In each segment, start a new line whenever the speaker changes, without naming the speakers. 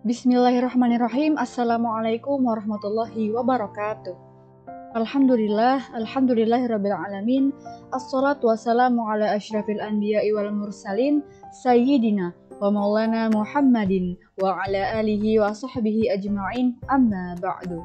Bismillahirrahmanirrahim. Assalamualaikum warahmatullahi wabarakatuh. Alhamdulillahirabbil alamin. Assalatu wassalamu ala asyrafil anbiya'i wal mursalin sayyidina wa maulana Muhammadin wa ala alihi wa sahbihi ajma'in. Amma ba'du.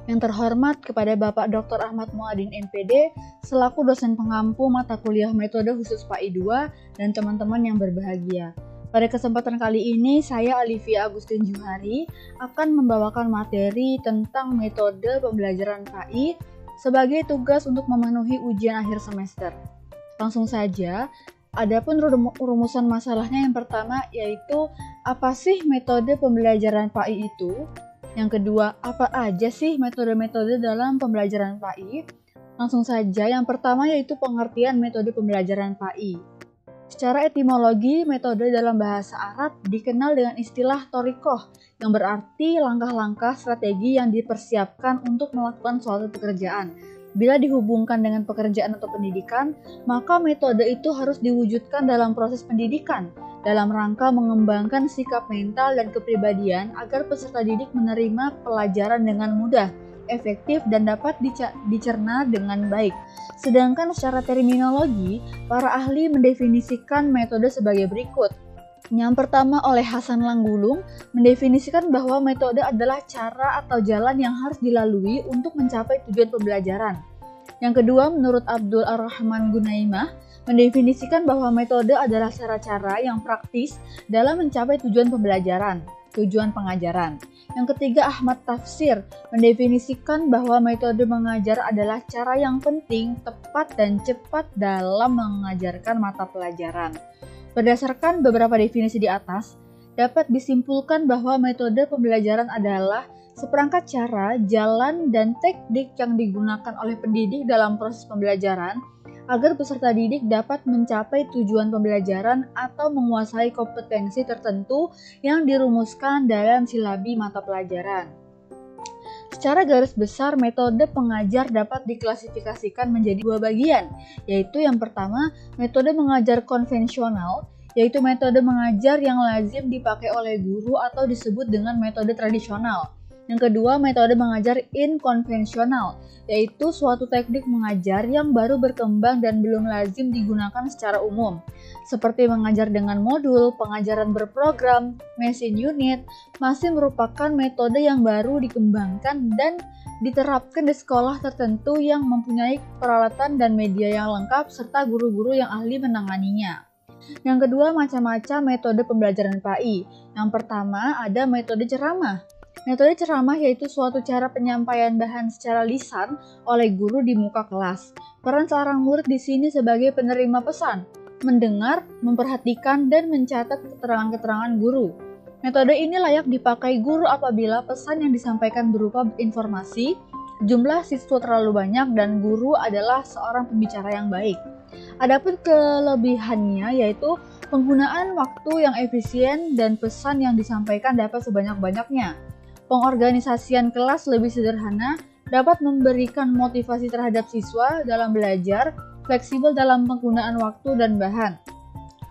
Yang terhormat kepada Bapak Dr. Ahmad Muadin MPD selaku dosen pengampu mata kuliah metode khusus PAI 2 dan teman-teman yang berbahagia. Pada kesempatan kali ini, saya Alivia Agustin Juhari akan membawakan materi tentang metode pembelajaran PAI sebagai tugas untuk memenuhi ujian akhir semester. Langsung saja, adapun rumusan masalahnya yang pertama yaitu apa sih metode pembelajaran PAI itu? Yang kedua, apa aja sih metode-metode dalam pembelajaran PAI? Langsung saja, yang pertama yaitu pengertian metode pembelajaran PAI. Secara etimologi, metode dalam bahasa Arab dikenal dengan istilah thoriqoh, yang berarti langkah-langkah strategi yang dipersiapkan untuk melakukan suatu pekerjaan. Bila dihubungkan dengan pekerjaan atau pendidikan, maka metode itu harus diwujudkan dalam proses pendidikan, dalam rangka mengembangkan sikap mental dan kepribadian agar peserta didik menerima pelajaran dengan mudah, efektif, dan dapat dicerna dengan baik. Sedangkan secara terminologi, para ahli mendefinisikan metode sebagai berikut. Yang pertama oleh Hasan Langgulung mendefinisikan bahwa metode adalah cara atau jalan yang harus dilalui untuk mencapai tujuan pembelajaran. Yang kedua, menurut Abdul Ar-Rahman Gunaimah, mendefinisikan bahwa metode adalah cara-cara yang praktis dalam mencapai tujuan pembelajaran, tujuan pengajaran. Yang ketiga, Ahmad Tafsir mendefinisikan bahwa metode mengajar adalah cara yang penting, tepat, dan cepat dalam mengajarkan mata pelajaran. Berdasarkan beberapa definisi di atas, dapat disimpulkan bahwa metode pembelajaran adalah seperangkat cara, jalan, dan teknik yang digunakan oleh pendidik dalam proses pembelajaran agar peserta didik dapat mencapai tujuan pembelajaran atau menguasai kompetensi tertentu yang dirumuskan dalam silabi mata pelajaran. Secara garis besar, metode pengajar dapat diklasifikasikan menjadi dua bagian, yaitu yang pertama, metode mengajar konvensional, yaitu metode mengajar yang lazim dipakai oleh guru atau disebut dengan metode tradisional. Yang kedua, metode mengajar inkonvensional, yaitu suatu teknik mengajar yang baru berkembang dan belum lazim digunakan secara umum, seperti mengajar dengan modul, pengajaran berprogram, mesin unit, masih merupakan metode yang baru dikembangkan dan diterapkan di sekolah tertentu yang mempunyai peralatan dan media yang lengkap serta guru-guru yang ahli menanganinya. Yang kedua, macam-macam metode pembelajaran PAI. Yang pertama, ada metode ceramah. Metode ceramah yaitu suatu cara penyampaian bahan secara lisan oleh guru di muka kelas. Peran seorang murid di sini sebagai penerima pesan, mendengar, memperhatikan, dan mencatat keterangan-keterangan guru. Metode ini layak dipakai guru apabila pesan yang disampaikan berupa informasi, jumlah siswa terlalu banyak, dan guru adalah seorang pembicara yang baik. Adapun kelebihannya yaitu penggunaan waktu yang efisien dan pesan yang disampaikan dapat sebanyak-banyaknya. Pengorganisasian kelas lebih sederhana, dapat memberikan motivasi terhadap siswa dalam belajar, fleksibel dalam penggunaan waktu dan bahan.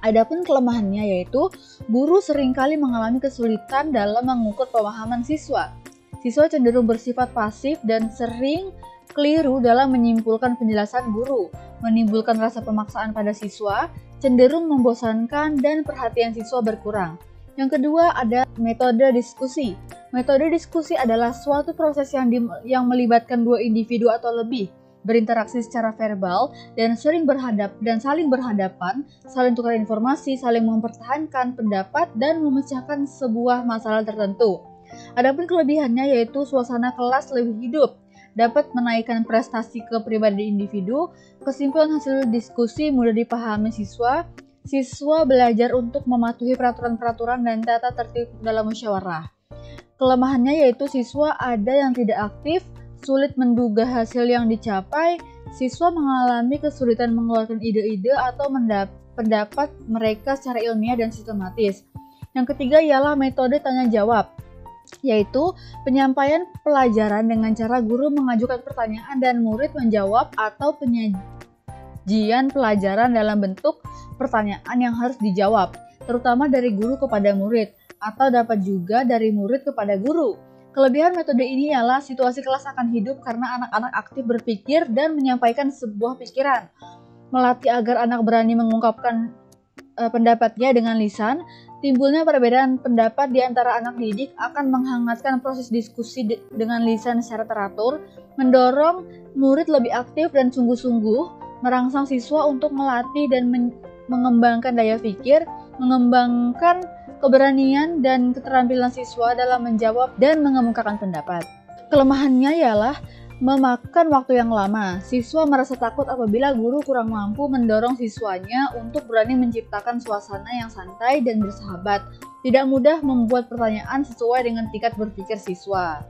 Adapun kelemahannya yaitu guru seringkali mengalami kesulitan dalam mengukur pemahaman siswa. Siswa cenderung bersifat pasif dan sering keliru dalam menyimpulkan penjelasan guru, menimbulkan rasa pemaksaan pada siswa, cenderung membosankan, dan perhatian siswa berkurang. Yang kedua, ada metode diskusi. Metode diskusi adalah suatu proses yang melibatkan dua individu atau lebih, berinteraksi secara verbal dan saling berhadapan, saling tukar informasi, saling mempertahankan pendapat, dan memecahkan sebuah masalah tertentu. Adapun kelebihannya yaitu suasana kelas lebih hidup, dapat menaikkan prestasi kepribadian individu, kesimpulan hasil diskusi mudah dipahami siswa belajar untuk mematuhi peraturan-peraturan dan tata tertib dalam musyawarah. Kelemahannya yaitu siswa ada yang tidak aktif, sulit menduga hasil yang dicapai, siswa mengalami kesulitan mengeluarkan ide-ide atau pendapat mereka secara ilmiah dan sistematis. Yang ketiga ialah metode tanya-jawab, yaitu penyampaian pelajaran dengan cara guru mengajukan pertanyaan dan murid menjawab atau penyajian pelajaran dalam bentuk pertanyaan yang harus dijawab, terutama dari guru kepada murid, atau dapat juga dari murid kepada guru. Kelebihan metode ini ialah situasi kelas akan hidup karena anak-anak aktif berpikir dan menyampaikan sebuah pikiran. Melatih agar anak berani mengungkapkan pendapatnya dengan lisan, timbulnya perbedaan pendapat di antara anak didik akan menghangatkan proses diskusi dengan lisan secara teratur, mendorong murid lebih aktif dan sungguh-sungguh, merangsang siswa untuk melatih dan mengembangkan daya pikir, mengembangkan keberanian dan keterampilan siswa dalam menjawab dan mengemukakan pendapat. Kelemahannya ialah memakan waktu yang lama. Siswa merasa takut apabila guru kurang mampu mendorong siswanya untuk berani menciptakan suasana yang santai dan bersahabat. Tidak mudah membuat pertanyaan sesuai dengan tingkat berpikir siswa.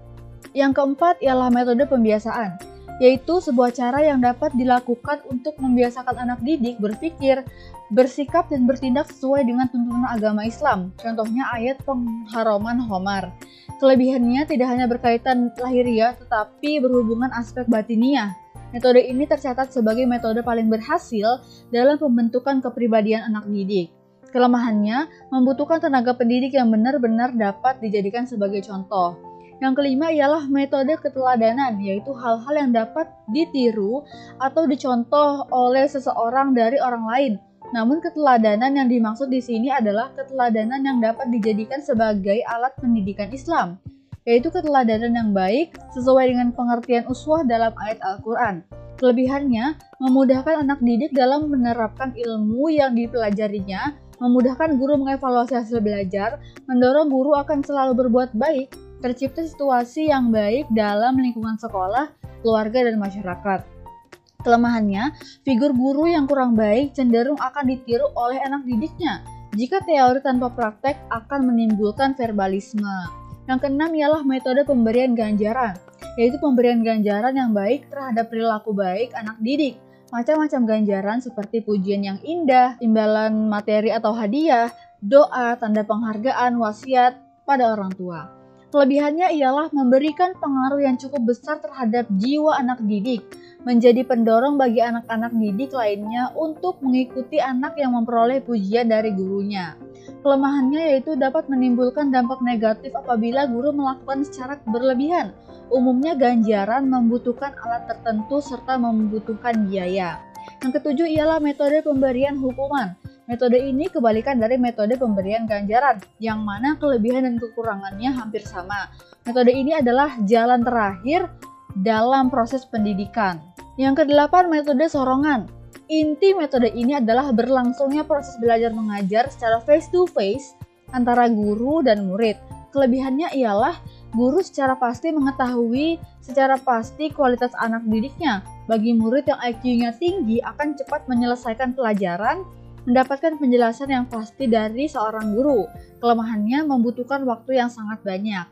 Yang keempat ialah metode pembiasaan, yaitu sebuah cara yang dapat dilakukan untuk membiasakan anak didik berpikir, bersikap dan bertindak sesuai dengan tuntunan agama Islam. Contohnya ayat pengharaman khamar. Kelebihannya tidak hanya berkaitan lahiriah, tetapi berhubungan aspek batiniah. Metode ini tercatat sebagai metode paling berhasil dalam pembentukan kepribadian anak didik. Kelemahannya membutuhkan tenaga pendidik yang benar-benar dapat dijadikan sebagai contoh. Yang kelima ialah metode keteladanan, yaitu hal-hal yang dapat ditiru atau dicontoh oleh seseorang dari orang lain. Namun keteladanan yang dimaksud di sini adalah keteladanan yang dapat dijadikan sebagai alat pendidikan Islam, yaitu keteladanan yang baik sesuai dengan pengertian uswah dalam ayat Al-Quran. Kelebihannya memudahkan anak didik dalam menerapkan ilmu yang dipelajarinya, memudahkan guru mengevaluasi hasil belajar, mendorong guru akan selalu berbuat baik, tercipta situasi yang baik dalam lingkungan sekolah, keluarga, dan masyarakat. Kelemahannya, figur guru yang kurang baik cenderung akan ditiru oleh anak didiknya. Jika teori tanpa praktek akan menimbulkan verbalisme. Yang keenam ialah metode pemberian ganjaran, yaitu pemberian ganjaran yang baik terhadap perilaku baik anak didik. Macam-macam ganjaran seperti pujian yang indah, imbalan materi atau hadiah, doa, tanda penghargaan, wasiat pada orang tua. Kelebihannya ialah memberikan pengaruh yang cukup besar terhadap jiwa anak didik, menjadi pendorong bagi anak-anak didik lainnya untuk mengikuti anak yang memperoleh pujian dari gurunya. Kelemahannya yaitu dapat menimbulkan dampak negatif apabila guru melakukan secara berlebihan. Umumnya ganjaran membutuhkan alat tertentu serta membutuhkan biaya. Yang ketujuh ialah metode pemberian hukuman. Metode ini kebalikan dari metode pemberian ganjaran, yang mana kelebihan dan kekurangannya hampir sama. Metode ini adalah jalan terakhir dalam proses pendidikan. Yang kedelapan, metode sorongan. Inti metode ini adalah berlangsungnya proses belajar mengajar secara face-to-face antara guru dan murid. Kelebihannya ialah guru secara pasti mengetahui secara pasti kualitas anak didiknya. Bagi murid yang IQ-nya tinggi akan cepat menyelesaikan pelajaran, mendapatkan penjelasan yang pasti dari seorang guru. Kelemahannya membutuhkan waktu yang sangat banyak.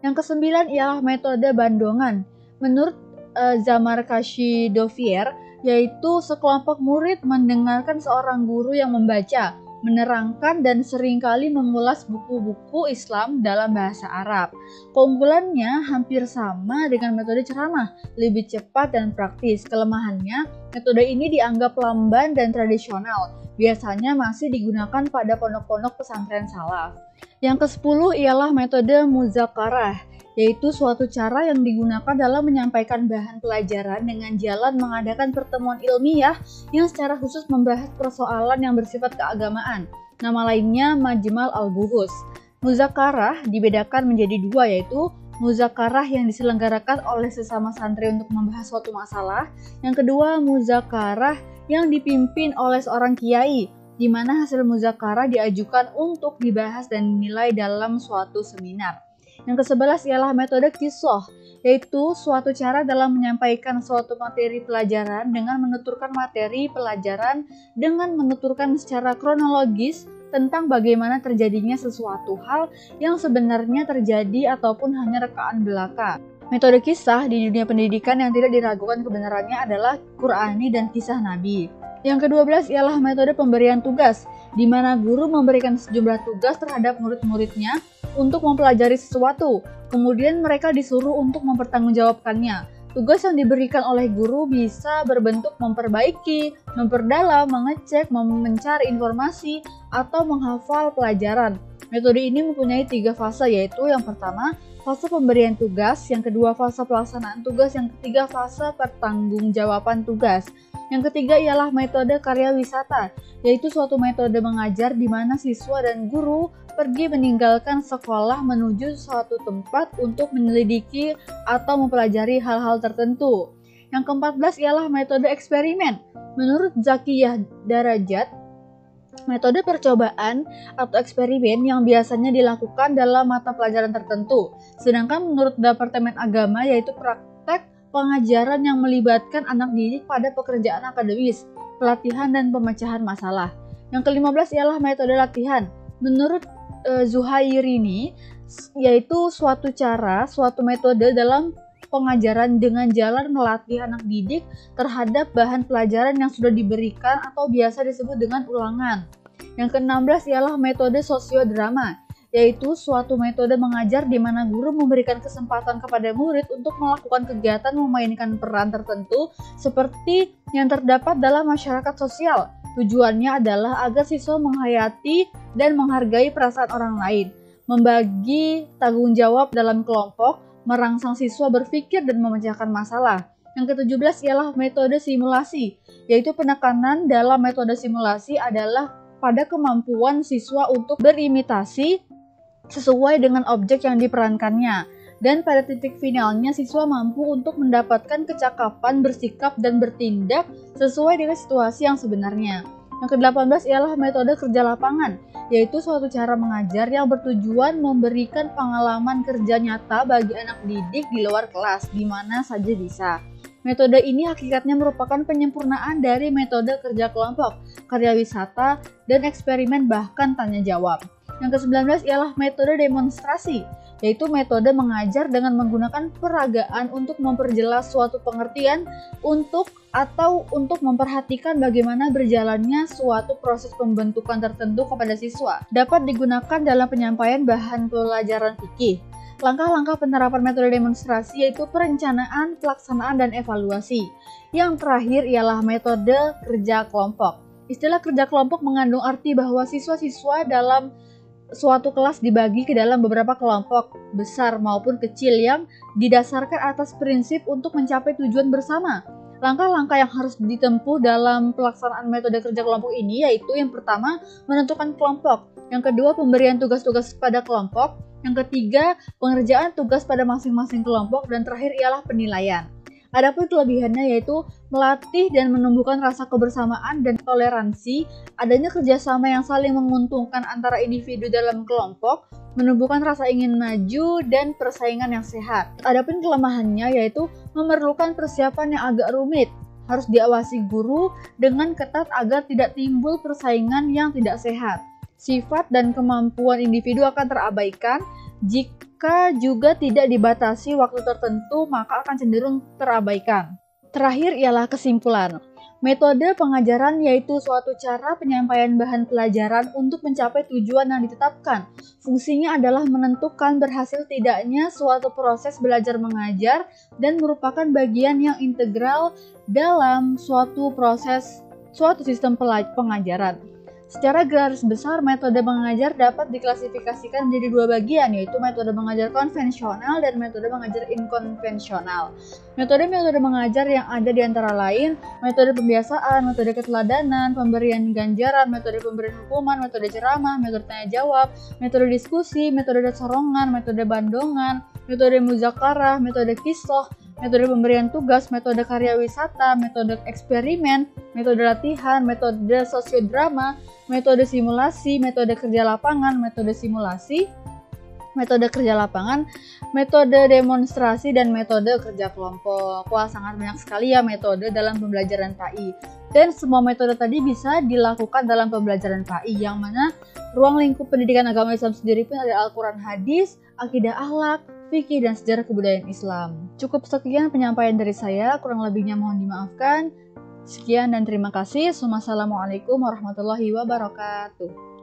Yang kesembilan ialah metode bandongan. Menurut Zamarkashi Dovier, yaitu sekelompok murid mendengarkan seorang guru yang membaca, menerangkan dan seringkali mengulas buku-buku Islam dalam bahasa Arab. Keunggulannya hampir sama dengan metode ceramah, lebih cepat dan praktis. Kelemahannya, metode ini dianggap lamban dan tradisional. Biasanya masih digunakan pada pondok-pondok pesantren salaf. Yang ke-10 ialah metode muzakarah, yaitu suatu cara yang digunakan dalam menyampaikan bahan pelajaran dengan jalan mengadakan pertemuan ilmiah yang secara khusus membahas persoalan yang bersifat keagamaan. Nama lainnya Majmal al-Buhus. Muzakarah dibedakan menjadi dua, yaitu muzakarah yang diselenggarakan oleh sesama santri untuk membahas suatu masalah. Yang kedua, muzakarah yang dipimpin oleh seorang kiai, di mana hasil muzakarah diajukan untuk dibahas dan dinilai dalam suatu seminar. Yang ke-11 ialah metode qisah, yaitu suatu cara dalam menyampaikan suatu materi pelajaran dengan menuturkan materi pelajaran dengan menuturkan secara kronologis tentang bagaimana terjadinya sesuatu hal yang sebenarnya terjadi ataupun hanya rekaan belaka. Metode kisah di dunia pendidikan yang tidak diragukan kebenarannya adalah Qur'ani dan kisah Nabi. Yang ke-12 ialah metode pemberian tugas, di mana guru memberikan sejumlah tugas terhadap murid-muridnya untuk mempelajari sesuatu, kemudian mereka disuruh untuk mempertanggungjawabkannya. Tugas yang diberikan oleh guru bisa berbentuk memperbaiki, memperdalam, mengecek, mencari informasi, atau menghafal pelajaran. Metode ini mempunyai 3 fase, yaitu yang pertama, fase pemberian tugas, yang kedua fase pelaksanaan tugas, yang ketiga fase pertanggungjawaban tugas. Yang ketiga ialah metode karya wisata, yaitu suatu metode mengajar di mana siswa dan guru pergi meninggalkan sekolah menuju suatu tempat untuk menyelidiki atau mempelajari hal-hal tertentu. Yang ke-14 ialah metode eksperimen. Menurut Zakiyah Darajat, metode percobaan atau eksperimen yang biasanya dilakukan dalam mata pelajaran tertentu. Sedangkan menurut Departemen Agama yaitu praktek pengajaran yang melibatkan anak didik pada pekerjaan akademis, pelatihan dan pemecahan masalah. Yang ke-15 ialah metode latihan. Menurut Zuhairini yaitu suatu metode dalam pengajaran dengan jalan melatih anak didik terhadap bahan pelajaran yang sudah diberikan atau biasa disebut dengan ulangan. Yang ke-16 ialah metode sosiodrama, yaitu suatu metode mengajar di mana guru memberikan kesempatan kepada murid untuk melakukan kegiatan memainkan peran tertentu seperti yang terdapat dalam masyarakat sosial. Tujuannya adalah agar siswa menghayati dan menghargai perasaan orang lain, membagi tanggung jawab dalam kelompok, merangsang siswa berpikir dan memecahkan masalah. Yang ke-17 ialah metode simulasi, yaitu penekanan dalam metode simulasi adalah pada kemampuan siswa untuk berimitasi sesuai dengan objek yang diperankannya. Dan pada titik finalnya siswa mampu untuk mendapatkan kecakapan bersikap dan bertindak sesuai dengan situasi yang sebenarnya. Yang ke-18 ialah metode kerja lapangan, yaitu suatu cara mengajar yang bertujuan memberikan pengalaman kerja nyata bagi anak didik di luar kelas, di mana saja bisa. Metode ini hakikatnya merupakan penyempurnaan dari metode kerja kelompok, karya wisata, dan eksperimen bahkan tanya jawab. Yang ke-19 ialah metode demonstrasi, yaitu metode mengajar dengan menggunakan peragaan untuk memperjelas suatu pengertian untuk memperhatikan bagaimana berjalannya suatu proses pembentukan tertentu kepada siswa. Dapat digunakan dalam penyampaian bahan pelajaran fikih. Langkah-langkah penerapan metode demonstrasi yaitu perencanaan, pelaksanaan, dan evaluasi. Yang terakhir ialah metode kerja kelompok. Istilah kerja kelompok mengandung arti bahwa siswa-siswa dalam suatu kelas dibagi ke dalam beberapa kelompok, besar maupun kecil yang didasarkan atas prinsip untuk mencapai tujuan bersama. Langkah-langkah yang harus ditempuh dalam pelaksanaan metode kerja kelompok ini yaitu yang pertama, menentukan kelompok. Yang kedua, pemberian tugas-tugas pada kelompok. Yang ketiga, pengerjaan tugas pada masing-masing kelompok. Dan terakhir ialah penilaian. Adapun kelebihannya yaitu melatih dan menumbuhkan rasa kebersamaan dan toleransi, adanya kerjasama yang saling menguntungkan antara individu dalam kelompok, menumbuhkan rasa ingin maju dan persaingan yang sehat. Adapun kelemahannya yaitu memerlukan persiapan yang agak rumit, harus diawasi guru dengan ketat agar tidak timbul persaingan yang tidak sehat. Sifat dan kemampuan individu akan terabaikan jika juga tidak dibatasi waktu tertentu, maka akan cenderung terabaikan. Terakhir ialah kesimpulan. Metode pengajaran yaitu suatu cara penyampaian bahan pelajaran untuk mencapai tujuan yang ditetapkan. Fungsinya adalah menentukan berhasil tidaknya suatu proses belajar mengajar dan merupakan bagian yang integral dalam suatu sistem pengajaran. Secara garis besar, metode mengajar dapat diklasifikasikan menjadi dua bagian, yaitu metode mengajar konvensional dan metode mengajar inkonvensional. Metode-metode mengajar yang ada di antara lain, metode pembiasaan, metode keteladanan, pemberian ganjaran, metode pemberian hukuman, metode ceramah, metode tanya jawab, metode diskusi, metode sorongan, metode bandongan, metode muzakarah, metode kisah, metode pemberian tugas, metode karya wisata, metode eksperimen, metode latihan, metode sosiodrama, metode simulasi, metode kerja lapangan, metode simulasi, metode kerja lapangan, metode demonstrasi, dan metode kerja kelompok. Wah, sangat banyak sekali ya metode dalam pembelajaran PAI. Dan semua metode tadi bisa dilakukan dalam pembelajaran PAI, yang mana ruang lingkup pendidikan agama Islam sendiri pun ada Al-Quran hadis, akidah akhlak, fikih, dan sejarah kebudayaan Islam. Cukup sekian penyampaian dari saya, kurang lebihnya mohon dimaafkan. Sekian dan terima kasih. Wassalamualaikum warahmatullahi wabarakatuh.